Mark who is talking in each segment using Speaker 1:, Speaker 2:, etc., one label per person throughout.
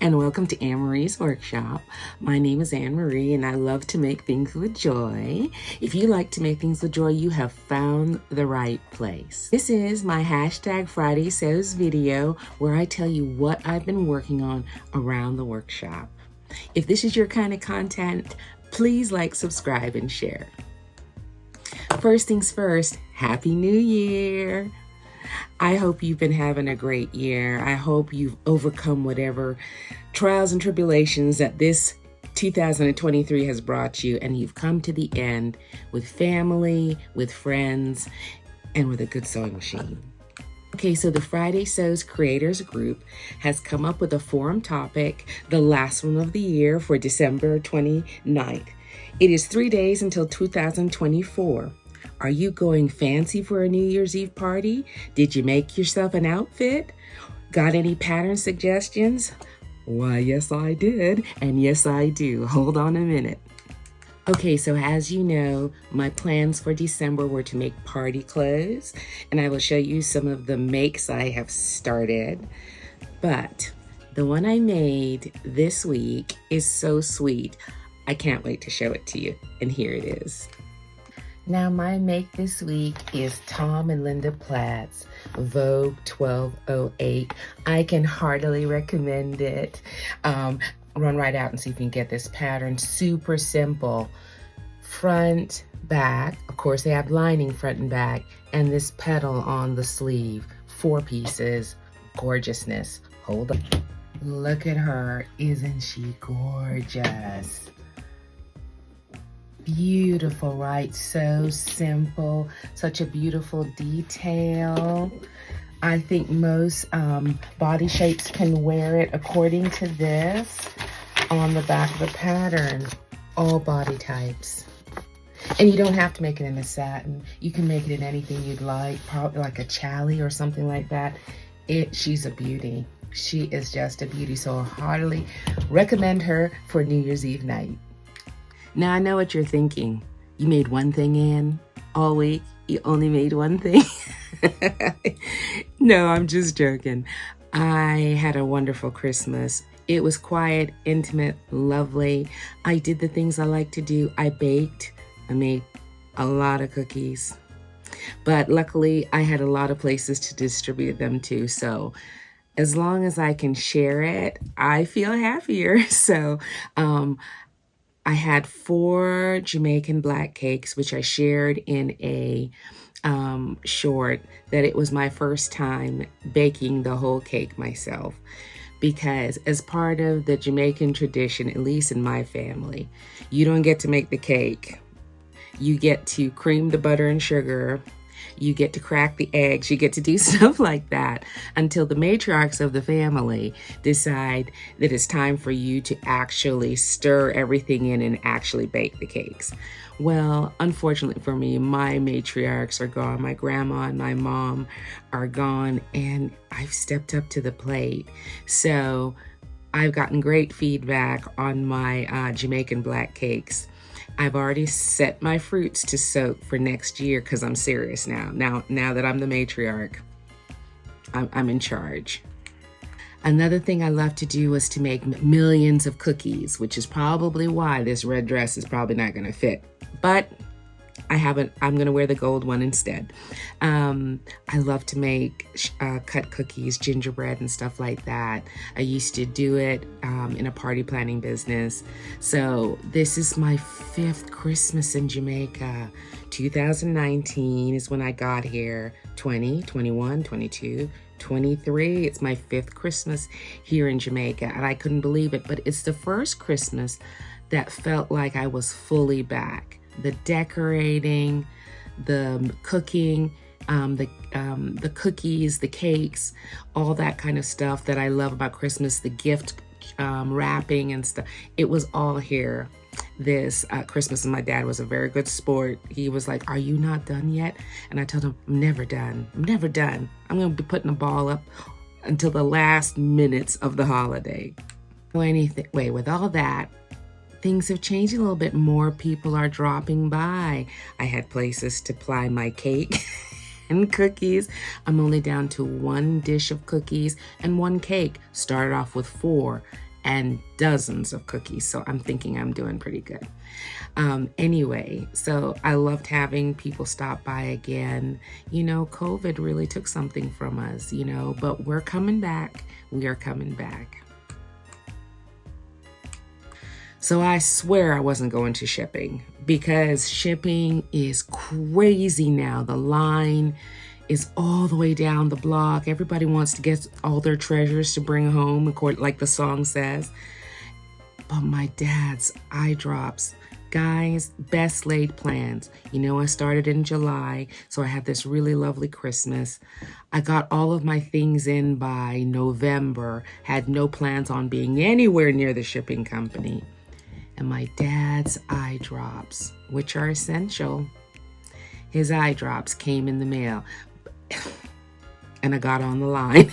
Speaker 1: and welcome to Anne-Marie's Workshop. My name is Anne-Marie and I love to make things with joy. If you like to make things with joy, you have found the right place. This is my hashtag Friday Sews video where I tell you what I've been working on around the workshop. If this is your kind of content, please like, subscribe, and share. First things first, Happy New Year! I hope you've been having a great year. I hope you've overcome whatever trials and tribulations that this 2023 has brought you, and you've come to the end with family, with friends, and with a good sewing machine. Okay, so the Friday Sews Creators Group has come up with a forum topic, the last one of the year for December 29th. It is 3 days until 2024. Are you going fancy for a New Year's Eve party? Did you make yourself an outfit? Got any pattern suggestions? Why, yes, I did. And yes, I do. Hold on a minute. Okay, so as you know, my plans for December were to make party clothes, and I will show you some of the makes I have started. But the one I made this week is so sweet. I can't wait to show it to you. And here it is. Now my make this week is Tom and Linda Platt's Vogue 1208. I can heartily recommend it. Run right out and see if you can get this pattern. Super simple. Front, back. Of course, they have lining front and back. And this petal on the sleeve. 4 pieces. Gorgeousness. Hold on. Look at her. Isn't she gorgeous? Beautiful, right? So simple, such a beautiful detail. I think most body shapes can wear it according to this on the back of the pattern. All body types. And you don't have to make it in a satin. You can make it in anything you'd like, probably like a challis or something like that. She's a beauty. She is just a beauty. So I heartily recommend her for New Year's Eve night. Now I know what you're thinking. You made one thing, Anne, all week. You only made one thing. No, I'm just joking. I had a wonderful Christmas. It was quiet, intimate, lovely. I did the things I like to do. I baked. I made a lot of cookies. But luckily, I had a lot of places to distribute them to. So as long as I can share it, I feel happier. So, I had 4 Jamaican black cakes, which I shared in a short, that it was my first time baking the whole cake myself. Because as part of the Jamaican tradition, at least in my family, you don't get to make the cake. You get to cream the butter and sugar. You get to crack the eggs. You get to do stuff like that until the matriarchs of the family decide that it's time for you to actually stir everything in and actually bake the cakes. Well, unfortunately for me, my matriarchs are gone. My grandma and my mom are gone, and I've stepped up to the plate. So I've gotten great feedback on my Jamaican black cakes. I've already set my fruits to soak for next year because I'm serious now. Now that I'm the matriarch, I'm in charge. Another thing I love to do was to make millions of cookies, which is probably why this red dress is probably not going to fit. But I'm going to wear the gold one instead. I love to make cut cookies, gingerbread, and stuff like that. I used to do it in a party planning business. So this is my 5th Christmas in Jamaica. 2019 is when I got here. 20, 21, 22, 23. It's my 5th Christmas here in Jamaica. And I couldn't believe it. But it's the first Christmas that felt like I was fully back. The decorating, the cooking, the cookies, the cakes, all that kind of stuff that I love about Christmas, the gift wrapping and stuff. It was all here this Christmas, and my dad was a very good sport. He was like, "Are you not done yet?" And I told him, "I'm never done. I'm never done. I'm going to be putting the ball up until the last minutes of the holiday." Anyway, with all that, things have changed a little bit. More people are dropping by. I had places to ply my cake and cookies. I'm only down to 1 dish of cookies and 1 cake. Started off with 4. and dozens of cookies. So I'm thinking I'm doing pretty good. Anyway, so I loved having people stop by again. COVID really took something from us, but we're coming back. We are coming back. So I swear I wasn't going to shipping, because shipping is crazy now. The line is all the way down the block. Everybody wants to get all their treasures to bring home, like the song says. But my dad's eye drops. Guys, best laid plans. I started in July, so I had this really lovely Christmas. I got all of my things in by November, had no plans on being anywhere near the shipping company. And my dad's eye drops, which are essential, his eye drops came in the mail. And I got on the line.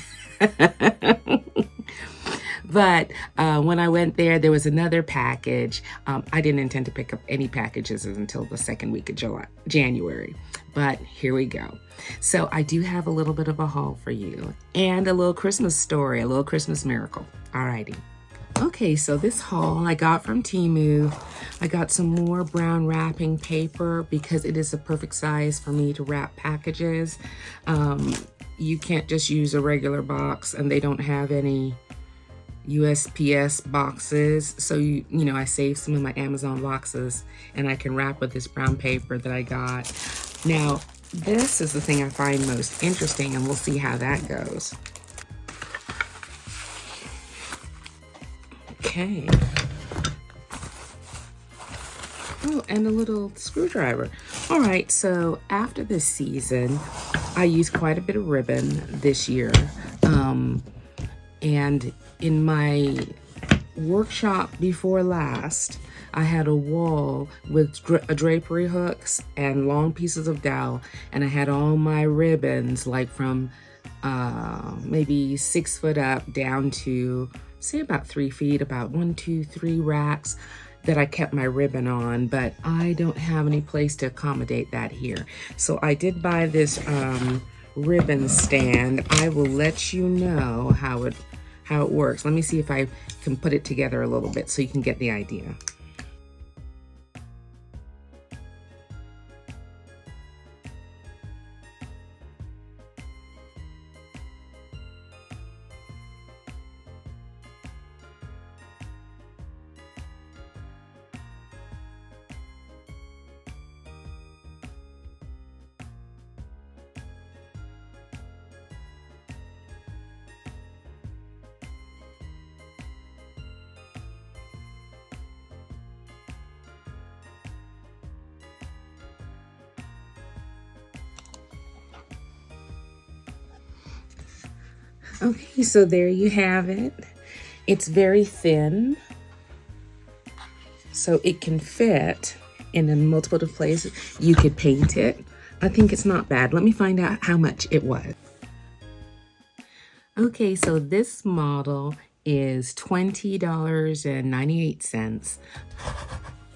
Speaker 1: But when I went there was another package. I didn't intend to pick up any packages until the second week of January. But here we go. So I do have a little bit of a haul for you, and a little Christmas story, a little Christmas miracle. Alrighty. Okay, so this haul I got from Temu. I got some more brown wrapping paper because it is a perfect size for me to wrap packages. You can't just use a regular box, and they don't have any USPS boxes. So, I saved some of my Amazon boxes, and I can wrap with this brown paper that I got. Now, this is the thing I find most interesting, and we'll see how that goes. Okay. Oh, and a little screwdriver. All right, so after this season, I used quite a bit of ribbon this year. And in my workshop before last, I had a wall with drapery hooks and long pieces of dowel, and I had all my ribbons, like from maybe 6 foot up down to say about 3 feet, about 1, 2, 3 racks that I kept my ribbon on, but I don't have any place to accommodate that here. So I did buy this ribbon stand. I will let you know how it works. Let me see if I can put it together a little bit so you can get the idea. Okay, so there you have it. It's very thin, so it can fit in multiple places. You could paint it. I think it's not bad. Let me find out how much it was. Okay, so this model is $20.98.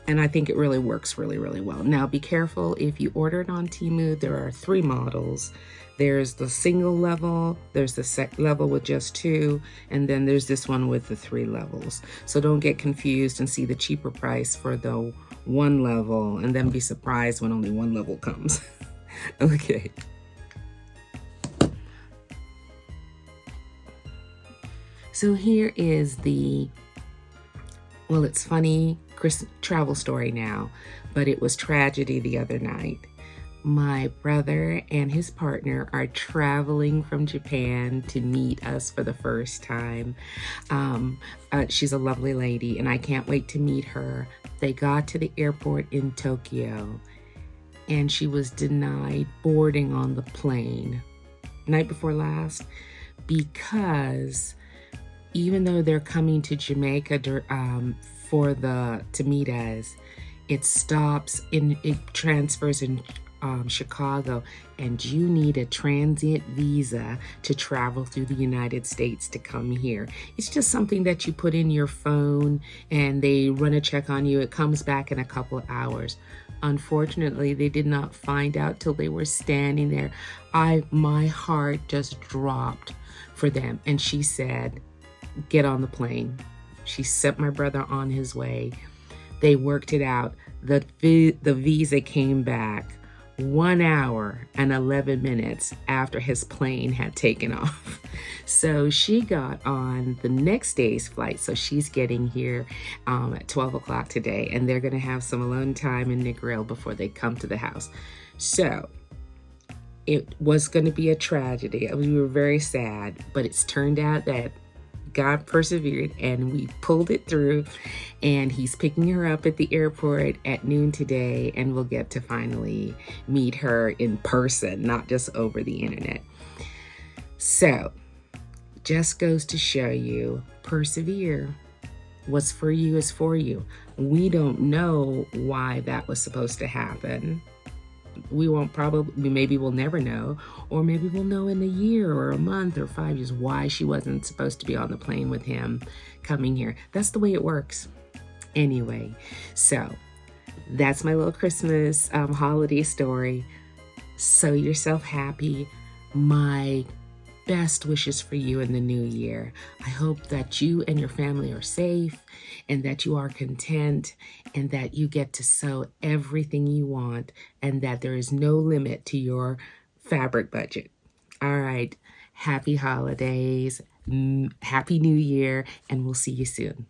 Speaker 1: And I think it really works really, really well. Now, be careful if you order it on Temu. There are 3 models. There's the single level, there's the set level with just 2, and then there's this one with the 3 levels. So don't get confused and see the cheaper price for the 1 level and then be surprised when only 1 level comes. Okay. So here is well, it's funny travel story now, but it was tragedy the other night. My brother and his partner are traveling from Japan to meet us for the first time. She's a lovely lady, and I can't wait to meet her. They got to the airport in Tokyo, and she was denied boarding on the plane night before last because even though they're coming to Jamaica to meet us, it transfers in Chicago, and you need a transient visa to travel through the United States to come here. It's just something that you put in your phone and they run a check on you. It comes back in a couple of hours. Unfortunately, they did not find out till they were standing there. My heart just dropped for them. And she said, get on the plane. She sent my brother on his way. They worked it out. The visa came back 1 hour and 11 minutes after his plane had taken off. So she got on the next day's flight. So she's getting here at 12 o'clock today, and they're going to have some alone time in Negril before they come to the house. So it was going to be a tragedy. We were very sad, but it's turned out that God persevered and we pulled it through, and he's picking her up at the airport at noon today, and we'll get to finally meet her in person, not just over the internet. So just goes to show you, persevere. What's for you is for you. We don't know why that was supposed to happen. Maybe we'll never know, or maybe we'll know in a year or a month or 5 years why she wasn't supposed to be on the plane with him coming here. That's the way it works. Anyway, so that's my little Christmas holiday story. Sew yourself happy. My best wishes for you in the new year. I hope that you and your family are safe, and that you are content, and that you get to sew everything you want, and that there is no limit to your fabric budget. All right. Happy holidays. Happy New Year, and we'll see you soon.